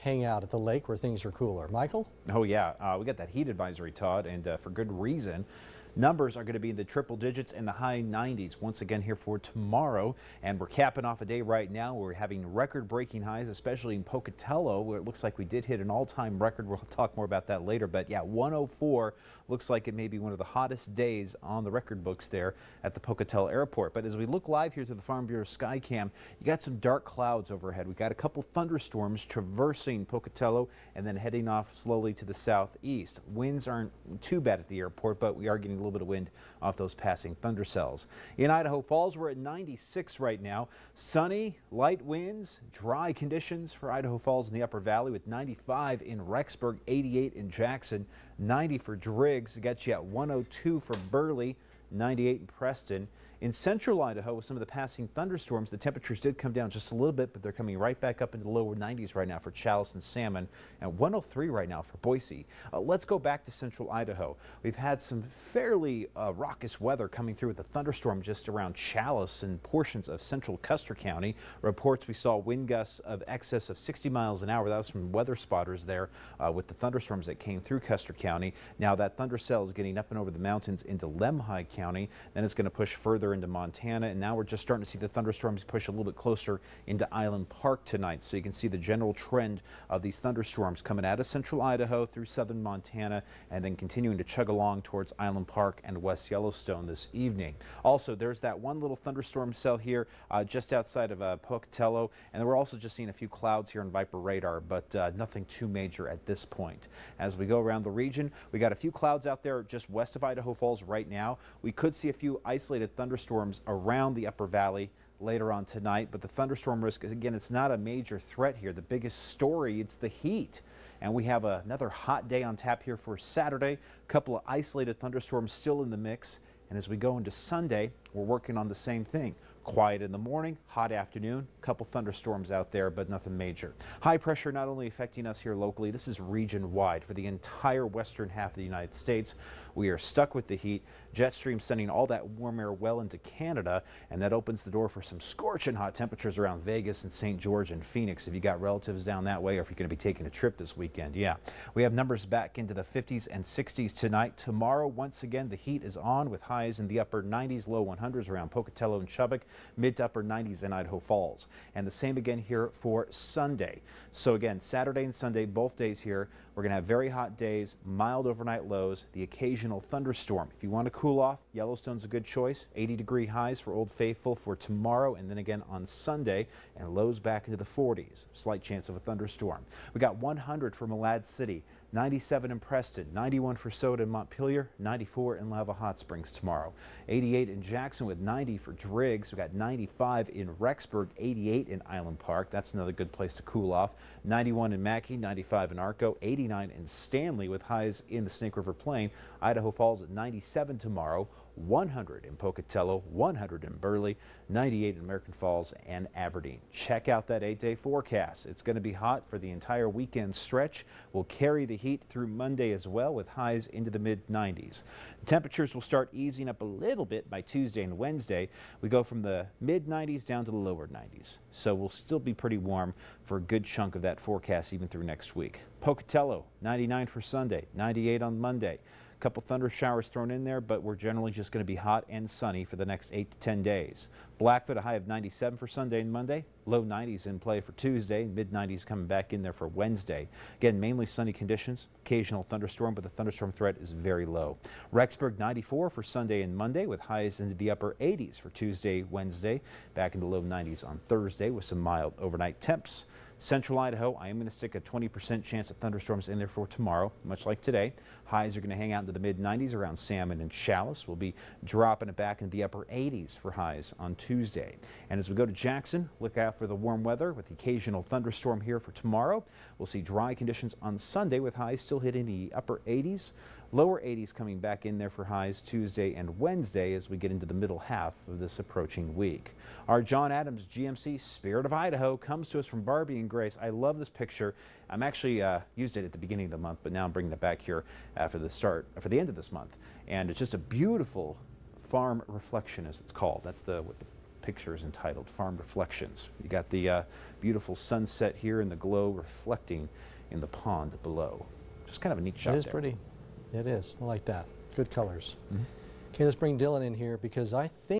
hang out at the lake where things are cooler. Michael? Oh yeah, we got that heat advisory, Todd, and for good reason. Numbers are going to be in the triple digits and the high 90s once again here for tomorrow. And we're capping off a day right now where we're having record-breaking highs, especially in Pocatello, where it looks like we did hit an all-time record. We'll talk more about that later. But yeah, 104 looks like it may be one of the hottest days on the record books there at the Pocatello Airport. But as we look live here through the Farm Bureau Skycam, you got some dark clouds overhead. We got a couple thunderstorms traversing Pocatello and then heading off slowly to the southeast. Winds aren't too bad at the airport, but we are getting a little bit of wind off those passing thunder cells. In Idaho Falls, we're at 96 right now. Sunny, light winds, dry conditions for Idaho Falls in the Upper Valley with 95 in Rexburg, 88 in Jackson, 90 for Driggs. Got you at 102 for Burley, 98 in Preston. In central Idaho, with some of the passing thunderstorms, the temperatures did come down just a little bit, but they're coming right back up into the lower 90s right now for Chalice and Salmon, and 103 right now for Boise. Let's go back to central Idaho. We've had some fairly raucous weather coming through with the thunderstorm just around Chalice and portions of central Custer County. Reports we saw wind gusts of excess of 60 miles an hour. That was from weather spotters there with the thunderstorms that came through Custer County. Now that thunder cell is getting up and over the mountains into Lemhi County. Then it's going to push further into Montana, and now we're just starting to see the thunderstorms push a little bit closer into Island Park tonight. So you can see the general trend of these thunderstorms coming out of central Idaho through southern Montana and then continuing to chug along towards Island Park and West Yellowstone this evening. Also, there's that one little thunderstorm cell here just outside of Pocatello, and we're also just seeing a few clouds here on Viper radar, but nothing too major at this point. As we go around the region, we got a few clouds out there just west of Idaho Falls right now. We could see a few isolated thunderstorms around the Upper Valley later on tonight, but the thunderstorm risk, again, it's not a major threat here. The biggest story, it's the heat. And we have another hot day on tap here for Saturday. A couple of isolated thunderstorms still in the mix. And as we go into Sunday, we're working on the same thing. Quiet in the morning, hot afternoon, a couple thunderstorms out there, but nothing major. High pressure not only affecting us here locally, this is region-wide for the entire western half of the United States. We are stuck with the heat. Jet stream sending all that warm air well into Canada, and that opens the door for some scorching hot temperatures around Vegas and St. George and Phoenix if you got relatives down that way or if you're going to be taking a trip this weekend. Yeah, we have numbers back into the 50s and 60s tonight. Tomorrow, once again, the heat is on with highs in the upper 90s, low 100s around Pocatello and Chubbuck, mid to upper 90s in Idaho Falls. And the same again here for Sunday. So again, Saturday and Sunday, both days here, we're going to have very hot days, mild overnight lows, the occasional thunderstorm. If you want to cool off, Yellowstone's a good choice. 80-degree highs for Old Faithful for tomorrow and then again on Sunday, and lows back into the 40s. Slight chance of a thunderstorm. We got 100 for Malad City, 97 in Preston, 91 for Soda and Montpelier, 94 in Lava Hot Springs tomorrow, 88 in Jackson with 90 for Driggs. We got 95 in Rexburg, 88 in Island Park. That's another good place to cool off. 91 in Mackey, 95 in Arco, 89 in Stanley with highs in the Snake River Plain. Idaho Falls at 97 tomorrow, 100 in Pocatello, 100 in Burley, 98 in American Falls and Aberdeen. Check out that 8-day forecast. It's going to be hot for the entire weekend stretch. We'll carry the heat through Monday as well with highs into the mid-90s. Temperatures will start easing up a little bit by Tuesday and Wednesday. We go from the mid-90s down to the lower 90s. So we'll still be pretty warm for a good chunk of that forecast even through next week. Pocatello, 99 for Sunday, 98 on Monday. Couple thunder showers thrown in there, but we're generally just going to be hot and sunny for the next 8 to 10 days. Blackfoot, a high of 97 for Sunday and Monday, low 90s in play for Tuesday, mid 90s coming back in there for Wednesday. Again, mainly sunny conditions, occasional thunderstorm, but the thunderstorm threat is very low. Rexburg, 94 for Sunday and Monday with highs into the upper 80s for Tuesday, Wednesday, back into low 90s on Thursday with some mild overnight temps. Central Idaho, I am going to stick a 20% chance of thunderstorms in there for tomorrow, much like today. Highs are going to hang out into the mid-90s around Salmon and Chalice. We'll be dropping it back into the upper 80s for highs on Tuesday. And as we go to Jackson, look out for the warm weather with the occasional thunderstorm here for tomorrow. We'll see dry conditions on Sunday with highs still hitting the upper 80s. Lower 80s coming back in there for highs Tuesday and Wednesday as we get into the middle half of this approaching week. Our John Adams GMC Spirit of Idaho comes to us from Barbie and Grace. I love this picture. I'm actually used it at the beginning of the month, but now I'm bringing it back here for the end of this month. And it's just a beautiful farm reflection, as it's called. That's what the picture is entitled Farm Reflections. You got the beautiful sunset here and the glow reflecting in the pond below. Just kind of a neat shot It is there. pretty. It is. I like that. Good colors. Okay, let's bring Dylan in here because I think